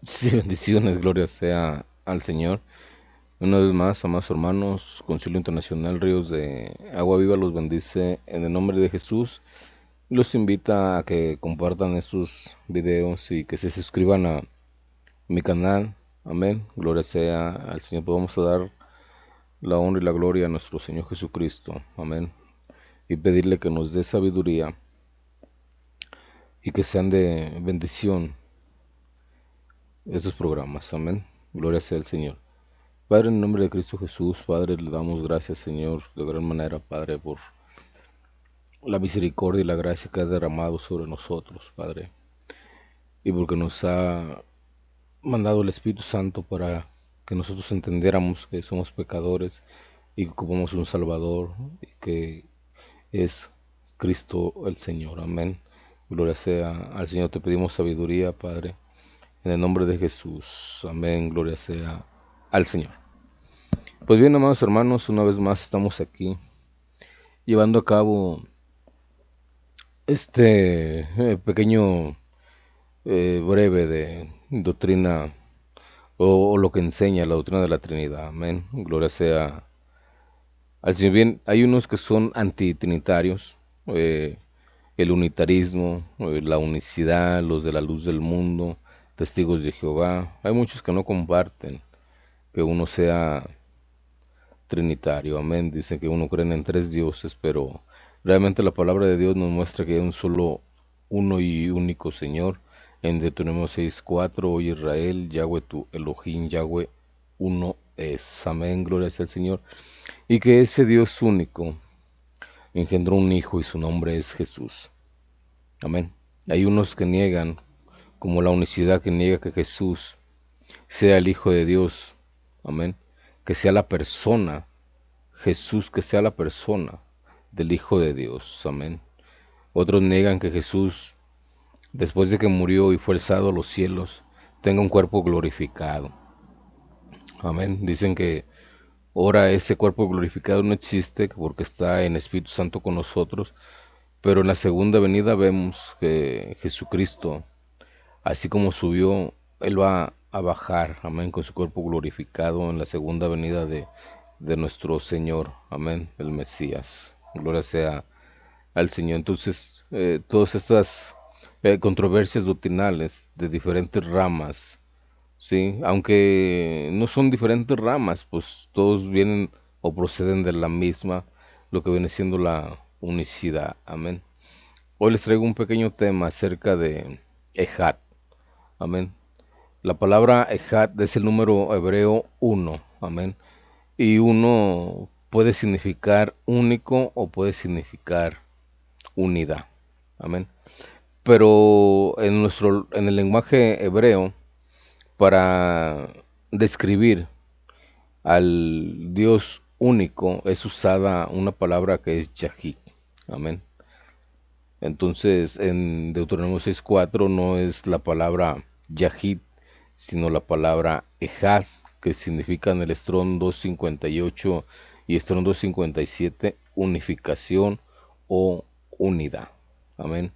Sí, bendiciones, gloria sea al Señor. Una vez más, amados hermanos, Concilio Internacional Ríos de Agua Viva los bendice en el nombre de Jesús. Los invita a que compartan estos videos y que se suscriban a mi canal. Amén. Gloria sea al Señor. Podemos dar la honra y la gloria a nuestro Señor Jesucristo. Amén. Y pedirle que nos dé sabiduría y que sean de bendición estos programas. Amén. Gloria sea al Señor. Padre, en el nombre de Cristo Jesús, Padre, le damos gracias, Señor, de gran manera, Padre, por la misericordia y la gracia que ha derramado sobre nosotros, Padre, y porque nos ha mandado el Espíritu Santo para que nosotros entendiéramos que somos pecadores y que ocupamos un Salvador, y que es Cristo el Señor. Amén. Gloria sea al Señor. Te pedimos sabiduría, Padre, en el nombre de Jesús. Amén. Gloria sea al Señor. Pues bien, amados hermanos, una vez más estamos aquí llevando a cabo pequeño breve de doctrina o lo que enseña la doctrina de la Trinidad. Amén. Gloria sea al Señor. Bien, hay unos que son antitrinitarios, eh, el unitarismo, la unicidad, los de la luz del mundo, testigos de Jehová. Hay muchos que no comparten que uno sea trinitario. Amén. Dicen que uno cree en tres dioses, pero realmente la palabra de Dios nos muestra que hay un solo, uno y único Señor. En Deuteronomio 6:4, oye Israel, Yahweh tu Elohim, Yahweh uno es. Amén, gloria sea al Señor. Y que ese Dios único engendró un hijo y su nombre es Jesús. Amén. Hay unos que niegan, como la unicidad que niega que Jesús sea el Hijo de Dios. Amén. Que sea la persona Jesús, que sea la persona del Hijo de Dios. Amén. Otros niegan que Jesús, después de que murió y fue alzado a los cielos, tenga un cuerpo glorificado. Amén. Dicen que ahora ese cuerpo glorificado no existe porque está en Espíritu Santo con nosotros, pero en la segunda venida vemos que Jesucristo, así como subió, Él va a bajar, amén, con su cuerpo glorificado en la segunda venida de nuestro Señor, amén, el Mesías. Gloria sea al Señor. Entonces, todas estas controversias doctrinales de diferentes ramas, ¿sí? Aunque no son diferentes ramas, pues todos vienen o proceden de la misma, lo que viene siendo la unicidad, amén. Hoy les traigo un pequeño tema acerca de Ejad, amén. La palabra Ejad es el número hebreo uno, amén. Y uno puede significar único o puede significar unidad. Amén. Pero en el lenguaje hebreo, para describir al Dios único, es usada una palabra que es Yahid. Amén. Entonces, en Deuteronomio 6:4 no es la palabra Yahid, sino la palabra Ejad, que significa en el Strong 258 y Strong 257 unificación o unidad. Amén.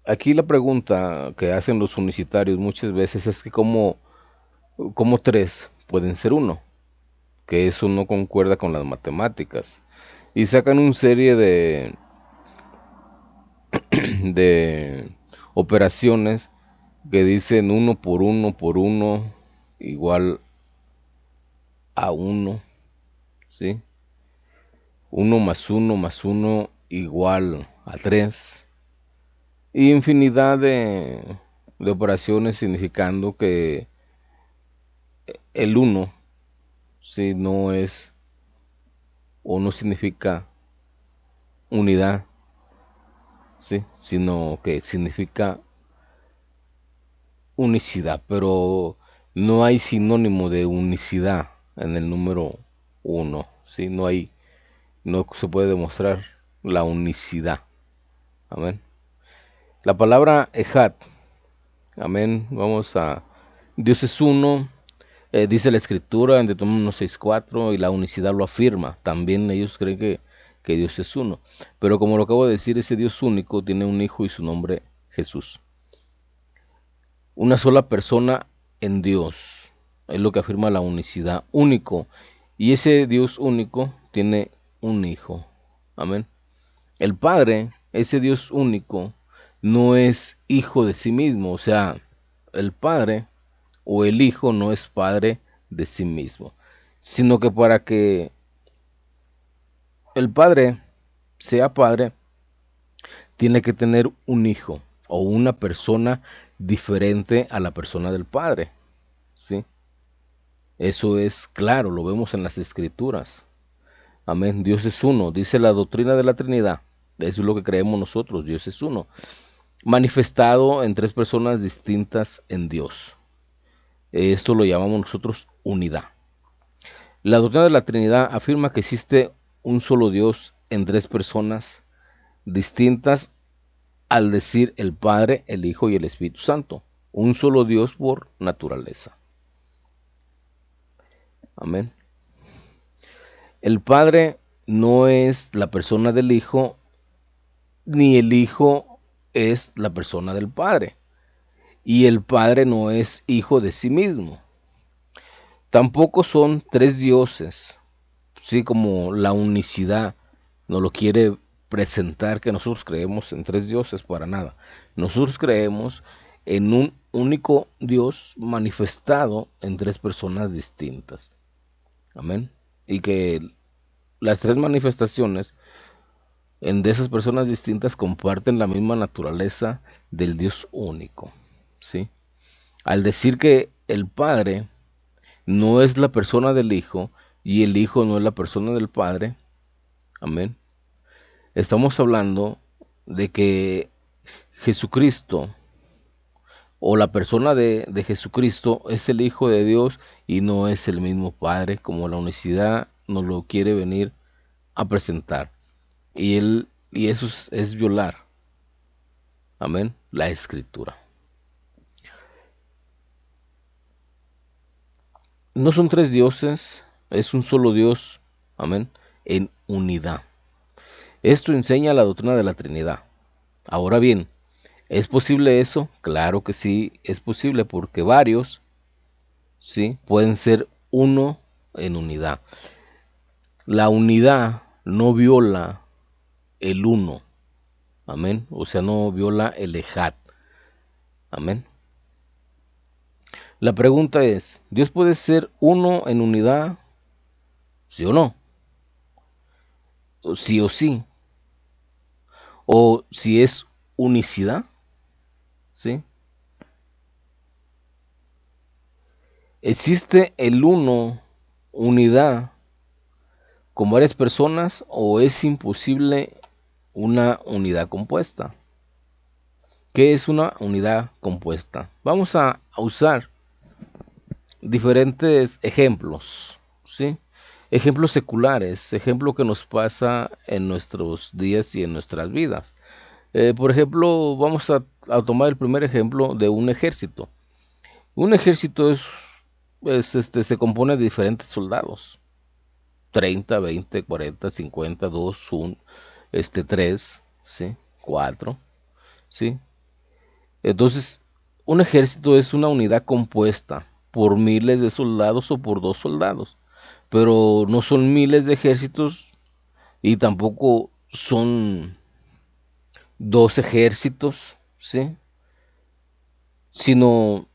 Aquí la pregunta que hacen los unicitarios muchas veces es que cómo tres pueden ser uno, que eso no concuerda con las matemáticas. Y sacan una serie de operaciones que dicen uno por uno igual a uno, ¿sí? Uno más uno igual a tres. Y infinidad de operaciones significando que el uno, si no es o no significa unidad, ¿sí? Sino que significa unicidad, pero no hay sinónimo de unicidad en el número uno, ¿sí? No se puede demostrar la unicidad, amén. La palabra Ejad, amén, Dios es uno, dice la escritura en Deuteronomio 6:4 y la unicidad lo afirma, también ellos creen que Dios es uno, pero como lo acabo de decir, ese Dios único tiene un hijo y su nombre Jesús. una sola persona en Dios. Es lo que afirma la unicidad, único. Y ese Dios único tiene un hijo. Amén. El Padre, ese Dios único, no es hijo de sí mismo. O sea, el Padre o el Hijo no es padre de sí mismo, sino que para que el Padre sea padre, tiene que tener un hijo o una persona diferente a la persona del Padre. ¿Sí? Eso es claro, lo vemos en las Escrituras. Amén. Dios es uno, dice la doctrina de la Trinidad. Eso es lo que creemos nosotros, Dios es uno. Manifestado en tres personas distintas en Dios. Esto lo llamamos nosotros unidad. La doctrina de la Trinidad afirma que existe un solo Dios en tres personas distintas al decir el Padre, el Hijo y el Espíritu Santo. Un solo Dios por naturaleza. Amén. El Padre no es la persona del Hijo, ni el Hijo es la persona del Padre. Y el Padre no es hijo de sí mismo. Tampoco son tres dioses, sí, como la unicidad nos lo quiere presentar, que nosotros creemos en tres dioses, para nada. Nosotros creemos en un único Dios manifestado en tres personas distintas. Amén. Y que las tres manifestaciones de esas personas distintas comparten la misma naturaleza del Dios único. ¿Sí? Al decir que el Padre no es la persona del Hijo y el Hijo no es la persona del Padre, amén, estamos hablando de que Jesucristo o la persona de Jesucristo es el Hijo de Dios y no es el mismo Padre, como la unicidad nos lo quiere venir a presentar. Y eso es violar, amén, la Escritura. No son tres dioses, es un solo Dios, amén, en unidad. Esto enseña la doctrina de la Trinidad. Ahora bien, ¿es posible eso? Claro que sí, es posible porque varios, sí, pueden ser uno en unidad. La unidad no viola el uno, amén, o sea, no viola el ejad, amén. La pregunta es, ¿Dios puede ser uno en unidad? ¿Sí o no? ¿O sí o sí? ¿O si es unicidad? ¿Sí? ¿Existe el uno, unidad, con varias personas o es imposible una unidad compuesta? ¿Qué es una unidad compuesta? Vamos a usar diferentes ejemplos, ¿sí? Ejemplos seculares, ejemplo que nos pasa en nuestros días y en nuestras vidas. Por ejemplo, vamos a tomar el primer ejemplo de un ejército. Un ejército se compone de diferentes soldados. 30, 20, 40, 50, 2, 1, 3, ¿sí? 4, ¿sí? Entonces, un ejército es una unidad compuesta por miles de soldados o por dos soldados, pero no son miles de ejércitos y tampoco son dos ejércitos, ¿sí? Sino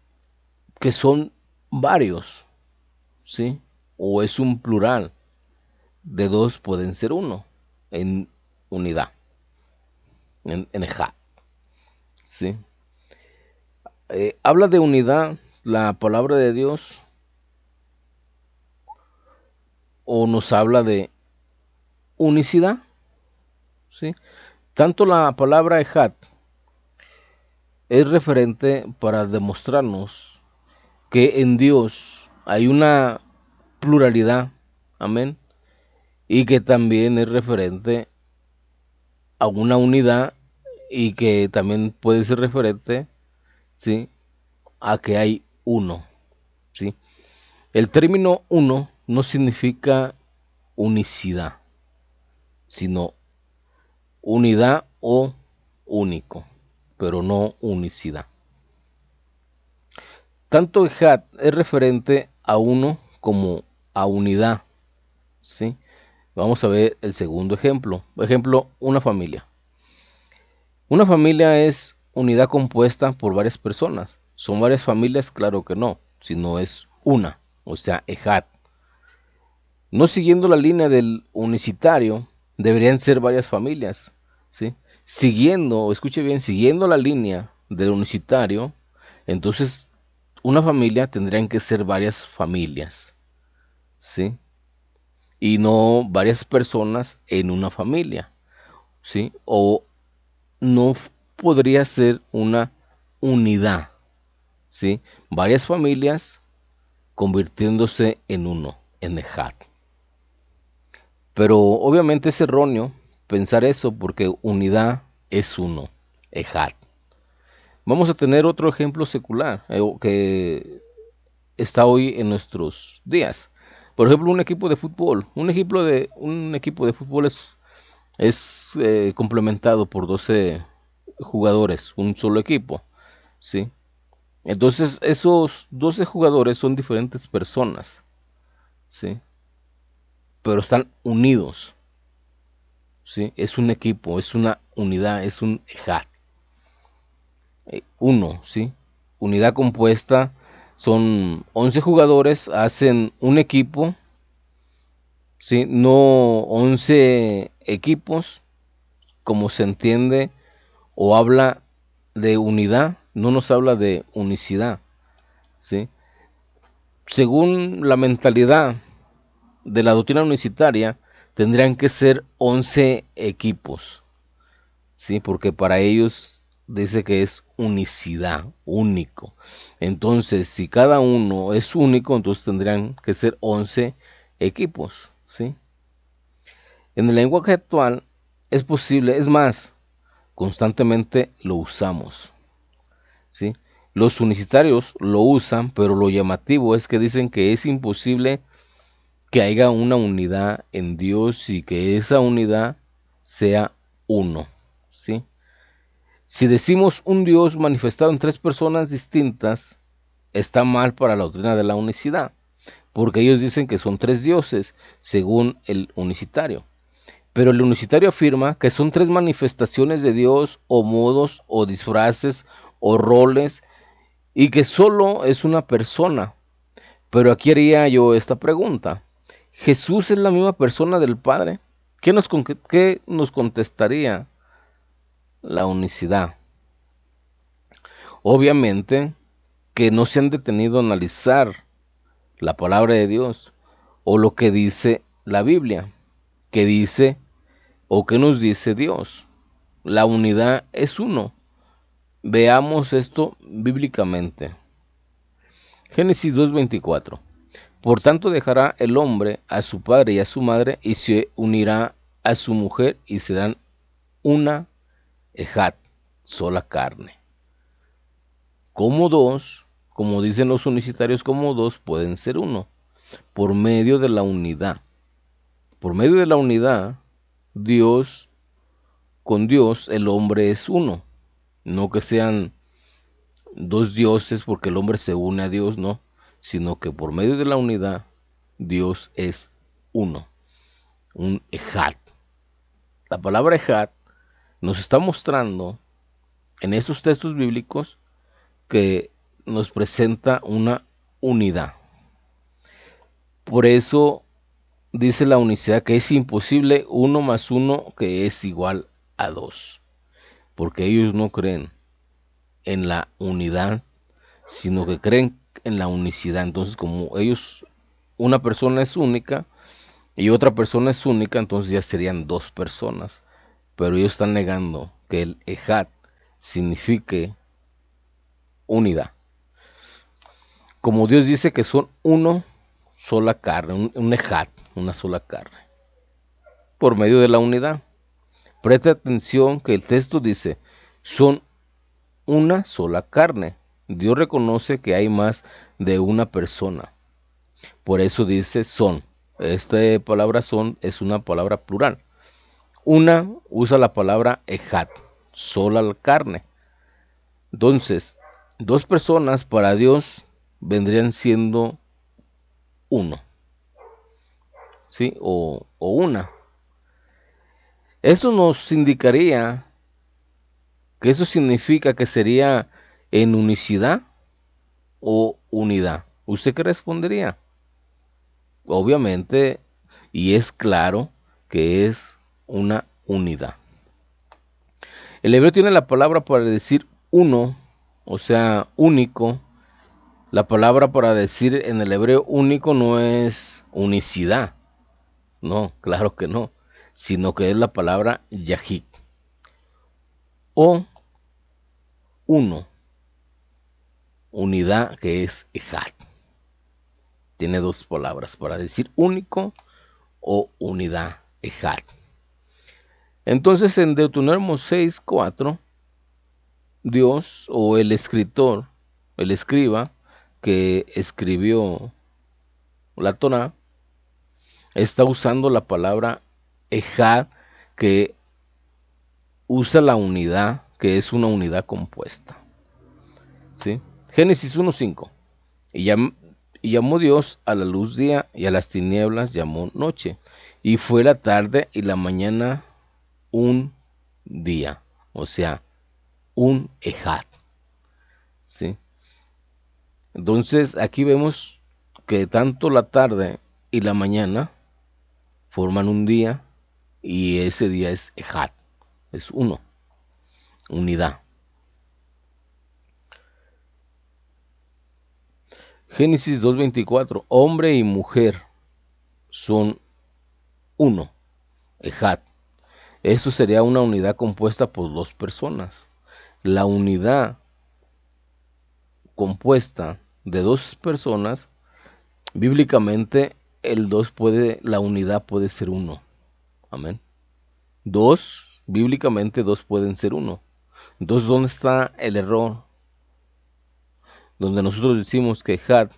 que son varios, ¿sí? O es un plural, de dos pueden ser uno, en unidad, en ejad, ¿sí? Habla de unidad la palabra de Dios o nos habla de unicidad, ¿sí? Tanto la palabra ejad es referente para demostrarnos que en Dios hay una pluralidad, amén, y que también es referente a una unidad y que también puede ser referente, ¿sí?, a que hay uno, ¿sí? El término uno no significa unicidad, sino unidad o único, pero no unicidad. Tanto ejad es referente a uno como a unidad, ¿sí? Vamos a ver el segundo ejemplo. Por ejemplo, una familia. Una familia es unidad compuesta por varias personas. ¿Son varias familias? Claro que no, sino es una, o sea, ejad. No siguiendo la línea del unicitario, deberían ser varias familias, ¿sí? Siguiendo, escuche bien, siguiendo la línea del unicitario, entonces una familia tendrían que ser varias familias, ¿sí? Y no varias personas en una familia, ¿sí? O no podría ser una unidad, ¿sí? Varias familias convirtiéndose en uno, en Ejad. Pero obviamente es erróneo pensar eso porque unidad es uno, Ejad. Vamos a tener otro ejemplo secular que está hoy en nuestros días. Por ejemplo, un equipo de fútbol. Un equipo de fútbol es complementado por 12 jugadores, un solo equipo, ¿sí? Entonces, esos 12 jugadores son diferentes personas, ¿sí? Pero están unidos, ¿sí? Es un equipo, es una unidad, es un ejad. Uno, ¿sí? Unidad compuesta, son 11 jugadores, hacen un equipo, ¿sí? No 11 equipos, como se entiende o habla de unidad, no nos habla de unicidad, ¿sí? Según la mentalidad de la doctrina unicitaria, tendrían que ser 11 equipos, ¿sí? Porque para ellos dice que es unicidad, único. Entonces, si cada uno es único, entonces tendrían que ser 11 equipos, ¿sí? En el lenguaje actual es posible, es más, constantemente lo usamos, ¿sí? Los unicitarios lo usan, pero lo llamativo es que dicen que es imposible que haya una unidad en Dios y que esa unidad sea uno, ¿sí? Si decimos un Dios manifestado en tres personas distintas, está mal para la doctrina de la unicidad, porque ellos dicen que son tres dioses, según el unicitario. Pero el unicitario afirma que son tres manifestaciones de Dios, o modos, o disfraces, o roles, y que solo es una persona. Pero aquí haría yo esta pregunta. ¿Jesús es la misma persona del Padre? ¿Qué nos contestaría la unicidad? Obviamente que no se han detenido a analizar la palabra de Dios o lo que dice la Biblia, que dice o que nos dice Dios. La unidad es uno. Veamos esto bíblicamente. Génesis 2:24. Por tanto dejará el hombre a su padre y a su madre y se unirá a su mujer y serán una ejat, sola carne. Como dos, como dicen los unicitarios, como dos pueden ser uno, por medio de la unidad. Por medio de la unidad, Dios, con Dios, el hombre es uno. No que sean dos dioses porque el hombre se une a Dios, no, sino que por medio de la unidad, Dios es uno, un ejat. La palabra ejat nos está mostrando en esos textos bíblicos que nos presenta una unidad. Por eso dice la unicidad que es imposible uno más uno que es igual a dos, porque ellos no creen en la unidad, sino que creen en la unicidad. Entonces, como ellos, una persona es única y otra persona es única, entonces ya serían dos personas. Pero ellos están negando que el ejat signifique unidad. Como Dios dice que son uno sola carne, un ejat, una sola carne, por medio de la unidad. Preste atención que el texto dice, son una sola carne. Dios reconoce que hay más de una persona. Por eso dice son. Esta palabra son es una palabra plural. Una usa la palabra ejat, sola la carne. Entonces, dos personas para Dios vendrían siendo uno, ¿sí? O una. Esto nos indicaría que eso significa que sería en unicidad o unidad. ¿Usted qué respondería? Obviamente, y es claro que es una unidad. El hebreo tiene la palabra para decir uno, o sea, único. La palabra para decir en el hebreo único no es unicidad, no, claro que no, sino que es la palabra yahid o uno, unidad que es ejad. Tiene dos palabras para decir único o unidad, ejad. Entonces en Deuteronomio 6:4, Dios o el escritor, el escriba que escribió la Torá, está usando la palabra ejad, que usa la unidad, que es una unidad compuesta. ¿Sí? Génesis 1:5. Y llamó Dios a la luz día y a las tinieblas llamó noche. Y fue la tarde y la mañana un día. O sea, un ejad. ¿Sí? Entonces aquí vemos que tanto la tarde y la mañana forman un día y ese día es ejad. Es uno, unidad. Génesis 2:24. Hombre y mujer son uno, ejad. Eso sería una unidad compuesta por dos personas. La unidad compuesta de dos personas, bíblicamente la unidad puede ser uno. Amén. Dos, bíblicamente dos pueden ser uno. Entonces, ¿dónde está el error? Donde nosotros decimos que ejad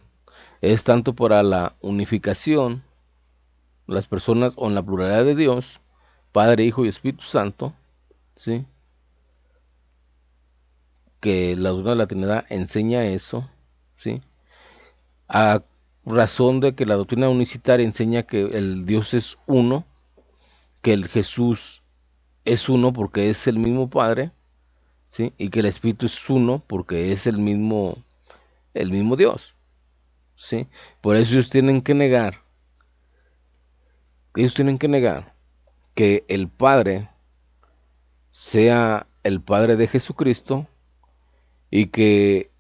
es tanto para la unificación, las personas o en la pluralidad de Dios, Padre, Hijo y Espíritu Santo, ¿sí? Que la doctrina de la Trinidad enseña eso, ¿sí? A razón de que la doctrina unicitaria enseña que el Dios es uno, que el Jesús es uno porque es el mismo Padre, ¿sí? Y que el Espíritu es uno porque es el mismo Dios, ¿sí? Por eso ellos tienen que negar que el Padre sea el Padre de Jesucristo y que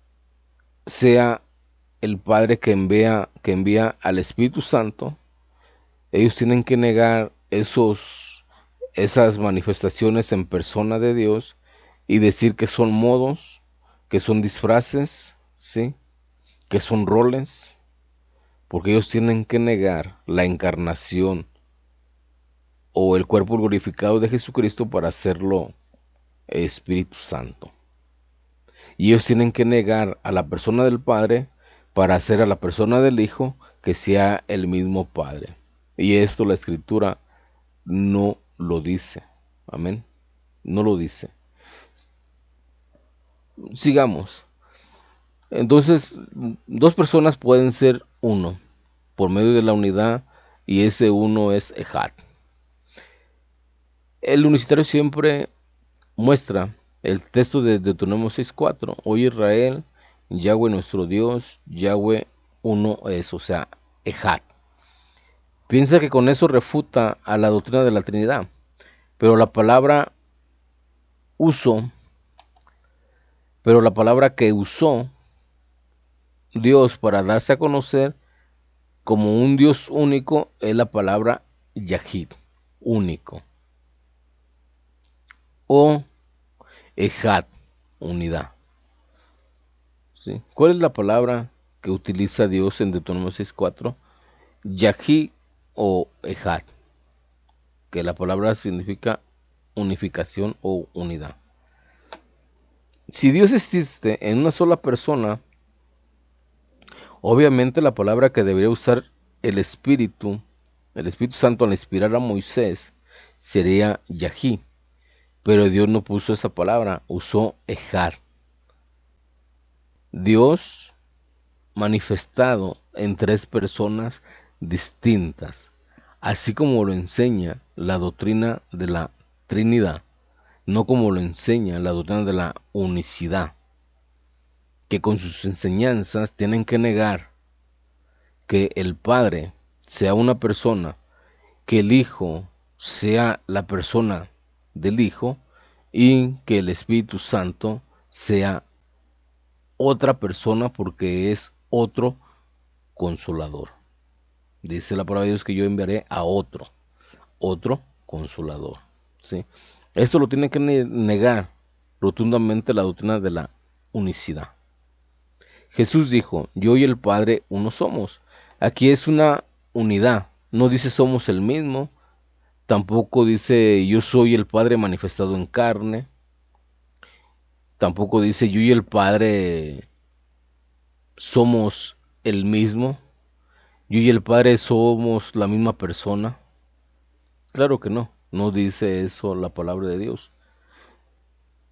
sea el Padre que envía al Espíritu Santo. Ellos tienen que negar esas manifestaciones en persona de Dios y decir que son modos, que son disfraces, ¿sí? Que son roles, porque ellos tienen que negar la encarnación o el cuerpo glorificado de Jesucristo para hacerlo Espíritu Santo. Y ellos tienen que negar a la persona del Padre para hacer a la persona del Hijo que sea el mismo Padre. Y esto la Escritura no lo dice. Amén. No lo dice. Sigamos. Entonces, dos personas pueden ser uno por medio de la unidad y ese uno es ejad. El unicitario siempre muestra el texto de Deuteronomio 6:4. Oye Israel, Yahweh nuestro Dios, Yahweh uno es, o sea, ejad. Piensa que con eso refuta a la doctrina de la Trinidad, pero uso, la palabra que usó Dios para darse a conocer como un Dios único es la palabra Yahid, único, o Ejad, unidad. ¿Sí? ¿Cuál es la palabra que utiliza Dios en Deuteronomio 6:4? Yahid o Ejad, que la palabra significa unificación o unidad. Si Dios existe en una sola persona, obviamente la palabra que debería usar el Espíritu, el Espíritu Santo al inspirar a Moisés, sería Yahí. Pero Dios no puso esa palabra, usó Ejad. Dios manifestado en tres personas distintas, así como lo enseña la doctrina de la Trinidad, no como lo enseña la doctrina de la unicidad, que con sus enseñanzas tienen que negar que el Padre sea una persona, que el Hijo sea la persona del Hijo y que el Espíritu Santo sea otra persona porque es otro consolador. Dice la palabra de Dios que yo enviaré a otro consolador. ¿Sí? Esto lo tiene que negar rotundamente la doctrina de la unicidad. Jesús dijo, yo y el Padre uno somos. Aquí es una unidad. No dice somos el mismo, tampoco dice yo soy el Padre manifestado en carne, tampoco dice yo y el Padre somos el mismo, yo y el Padre somos la misma persona. Claro que no, no dice eso la palabra de Dios.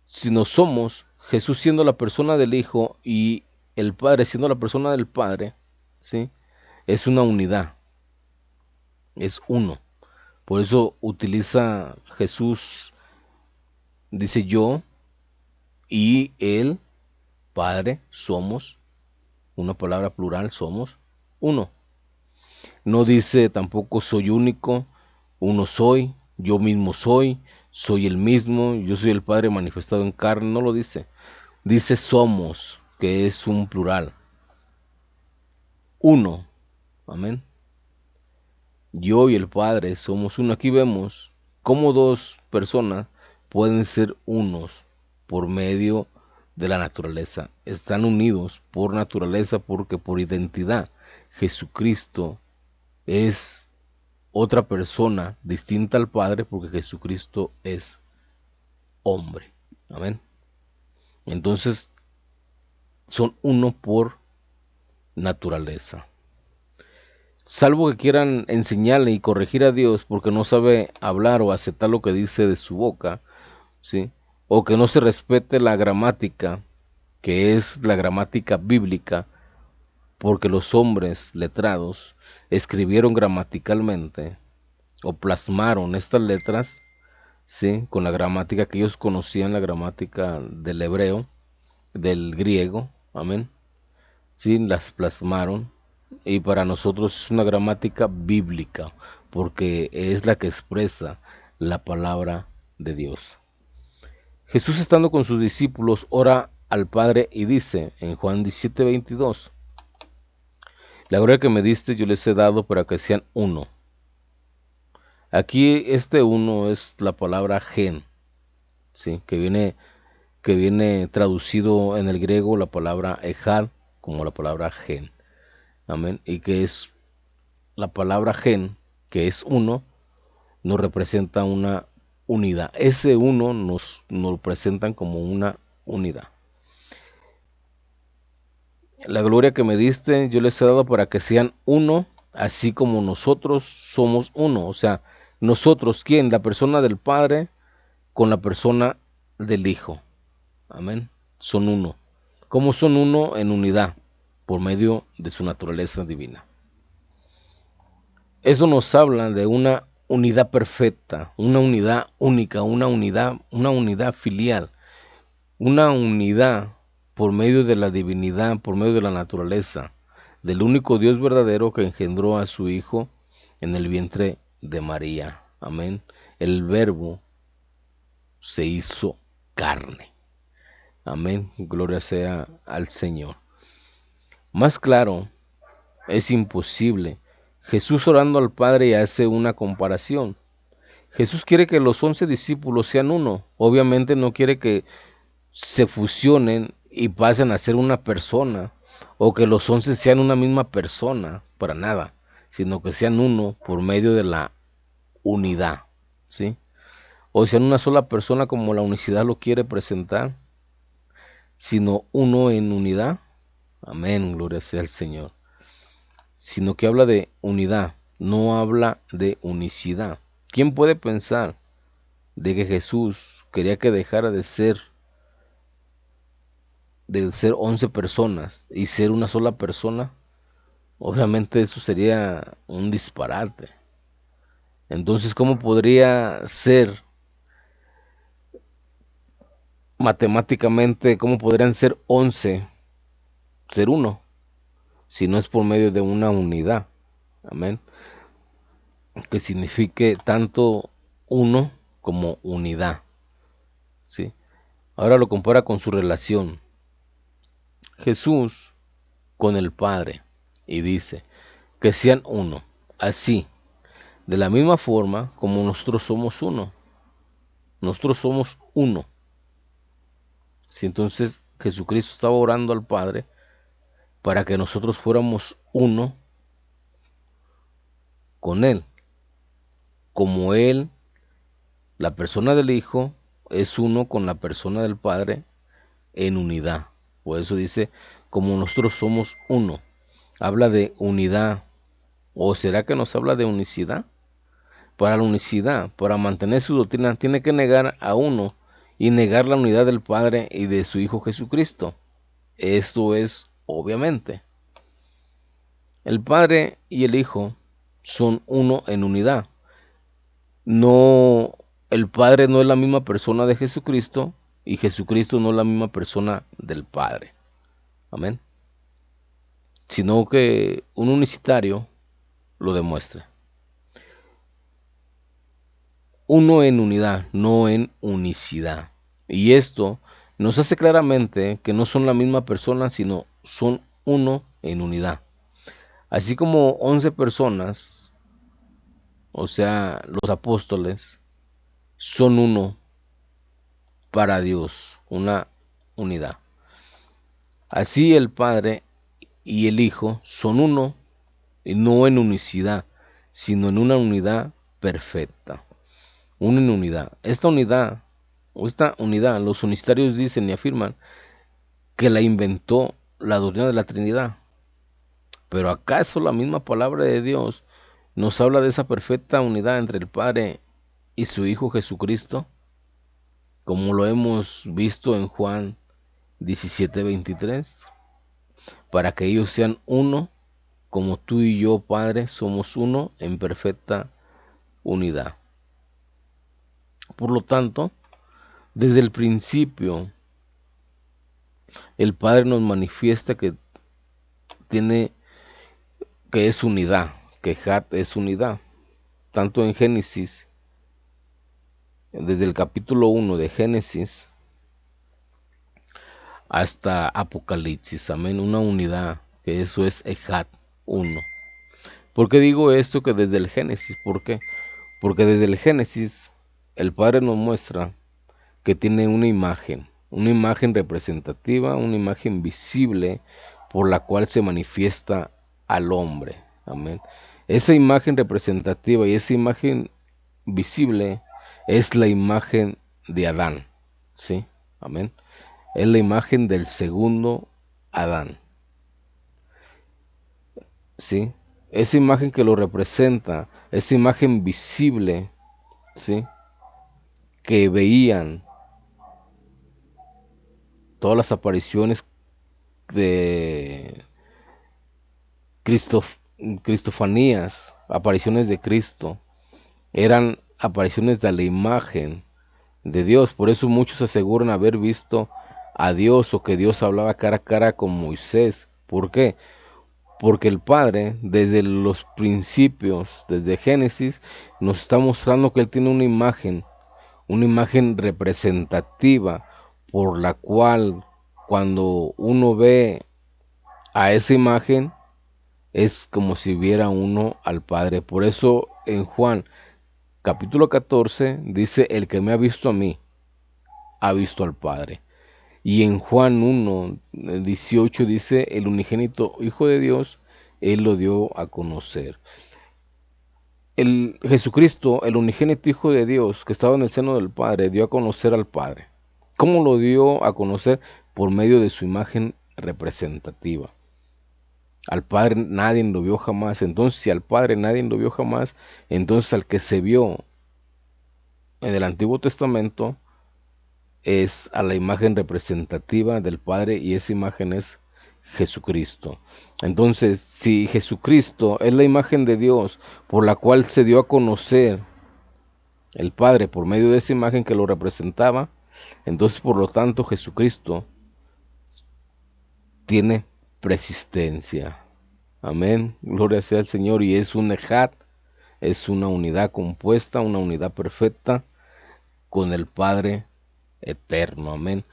Sino somos Jesús siendo la persona del Hijo y el Padre siendo la persona del Padre, ¿sí? Es una unidad, es uno. Por eso utiliza Jesús, dice yo y el Padre somos, una palabra plural, somos uno. No dice tampoco soy único, uno soy, yo mismo soy el mismo, yo soy el Padre manifestado en carne, no lo dice. Dice somos, que es un plural. Uno, amén. Yo y el Padre somos uno. Aquí vemos cómo dos personas pueden ser unos por medio de la naturaleza. Están unidos por naturaleza porque por identidad Jesucristo es otra persona distinta al Padre porque Jesucristo es hombre. Amén. Entonces son uno por naturaleza. Salvo que quieran enseñarle y corregir a Dios porque no sabe hablar o aceptar lo que dice de su boca, ¿sí? O que no se respete la gramática, que es la gramática bíblica, porque los hombres letrados escribieron gramaticalmente o plasmaron estas letras, ¿sí? Con la gramática que ellos conocían, la gramática del hebreo, del griego, amén. Sí, las plasmaron y para nosotros es una gramática bíblica porque es la que expresa la palabra de Dios. Jesús estando con sus discípulos ora al Padre y dice en Juan 17:22, la gloria que me diste yo les he dado para que sean uno. Aquí este uno es la palabra gen, ¿sí? que viene traducido en el griego la palabra ejad como la palabra gen. Amén. Y que es la palabra gen, que es uno, nos representa una unidad. Ese uno nos presentan como una unidad. La gloria que me diste, yo les he dado para que sean uno, así como nosotros somos uno. O sea, nosotros, ¿quién? La persona del Padre con la persona del Hijo. Amén. Son uno. ¿Cómo son uno? En unidad, por medio de su naturaleza divina. Eso nos habla de una unidad perfecta, una unidad única, una unidad filial, una unidad por medio de la divinidad, por medio de la naturaleza, del único Dios verdadero que engendró a su Hijo en el vientre de María. Amén. El Verbo se hizo carne. Amén. Gloria sea al Señor. Más claro, es imposible. Jesús orando al Padre hace una comparación. Jesús quiere que los 11 discípulos sean uno. Obviamente no quiere que se fusionen y pasen a ser una persona o que los 11 sean una misma persona, para nada, sino que sean uno por medio de la unidad, ¿sí? O sean una sola persona como la unicidad lo quiere presentar, sino uno en unidad. Amén, gloria sea al Señor. Sino que habla de unidad, no habla de unicidad. ¿Quién puede pensar de que Jesús quería que dejara de ser de ser 11 personas y ser una sola persona, obviamente eso sería un disparate. Entonces, ¿cómo podría ser matemáticamente, cómo podrían ser 11 ser uno, si no es por medio de una unidad? Amén. Que signifique tanto uno como unidad. ¿Sí? Ahora lo compara con su relación. Jesús con el Padre y dice que sean uno. Así, de la misma forma como nosotros somos uno. Nosotros somos uno. Si entonces Jesucristo estaba orando al Padre para que nosotros fuéramos uno con Él, como Él, la persona del Hijo, es uno con la persona del Padre en unidad. Por eso dice, como nosotros somos uno. Habla de unidad. ¿O será que nos habla de unicidad? Para la unicidad, para mantener su doctrina, tiene que negar a uno y negar la unidad del Padre y de su Hijo Jesucristo. Esto es obviamente. El Padre y el Hijo son uno en unidad. No, el Padre no es la misma persona de Jesucristo y Jesucristo no es la misma persona del Padre. Amén. Sino que un unicitario lo demuestra. Uno en unidad, no en unicidad. Y esto nos hace claramente que no son la misma persona, sino son uno en unidad. Así como 11 personas, o sea, los apóstoles, son uno para Dios, una unidad. Así el Padre y el Hijo son uno, y no en unicidad, sino en una unidad perfecta. Una en unidad. Esta unidad, los unicitarios dicen y afirman que la inventó la doctrina de la Trinidad. Pero ¿acaso la misma palabra de Dios nos habla de esa perfecta unidad entre el Padre y su Hijo Jesucristo? Como lo hemos visto en Juan 17:23, para que ellos sean uno, como tú y yo, Padre, somos uno en perfecta unidad. Por lo tanto, desde el principio, el Padre nos manifiesta tiene, que es unidad, que Hat es unidad. Tanto en Génesis, desde el capítulo 1 de Génesis hasta Apocalipsis, amén, una unidad, que eso es Ejat, uno. ¿Por qué digo esto que desde el Génesis? ¿Por qué? Porque desde el Génesis el Padre nos muestra que tiene una imagen representativa, una imagen visible por la cual se manifiesta al hombre. Amén. Esa imagen representativa y esa imagen visible es la imagen de Adán. ¿Sí? Amén. Es la imagen del segundo Adán. ¿Sí? Esa imagen que lo representa, esa imagen visible, ¿sí? Que veían todas las apariciones de Cristof Cristofanías, apariciones de Cristo, eran apariciones de la imagen de Dios. Por eso muchos aseguran haber visto a Dios o que Dios hablaba cara a cara con Moisés. ¿Por qué? Porque el Padre, desde los principios, desde Génesis, nos está mostrando que Él tiene una imagen representativa por la cual cuando uno ve a esa imagen, es como si viera uno al Padre. Por eso en Juan capítulo 14 dice, el que me ha visto a mí, ha visto al Padre. Y en Juan 1:18 dice, el unigénito Hijo de Dios, Él lo dio a conocer. El Jesucristo, el unigénito Hijo de Dios, que estaba en el seno del Padre, dio a conocer al Padre. ¿Cómo lo dio a conocer? Por medio de su imagen representativa. Al Padre nadie lo vio jamás. Entonces, si al Padre nadie lo vio jamás, entonces al que se vio en el Antiguo Testamento es a la imagen representativa del Padre y esa imagen es Jesucristo. Entonces, si Jesucristo es la imagen de Dios por la cual se dio a conocer el Padre por medio de esa imagen que lo representaba, entonces por lo tanto Jesucristo tiene persistencia. Amén. Gloria sea al Señor. Y es un ejad, es una unidad compuesta, una unidad perfecta con el Padre eterno. Amén.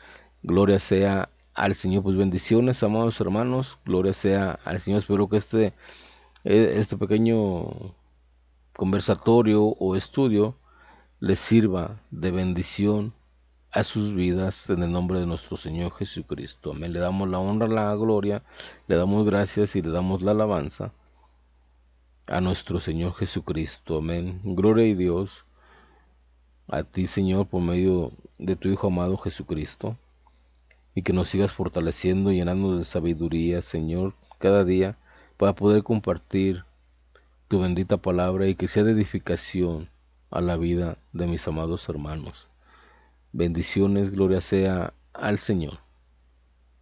Gloria sea al Señor. Pues bendiciones, amados hermanos. Gloria sea al Señor. Espero que este pequeño conversatorio o estudio les sirva de bendición a sus vidas en el nombre de nuestro Señor Jesucristo. Amén. Le damos la honra, la gloria, le damos gracias y le damos la alabanza a nuestro Señor Jesucristo. Amén. Gloria a Dios, a ti, Señor, por medio de tu Hijo amado Jesucristo, y que nos sigas fortaleciendo y llenando de sabiduría, Señor, cada día, para poder compartir tu bendita palabra y que sea de edificación a la vida de mis amados hermanos. Bendiciones, gloria sea al Señor.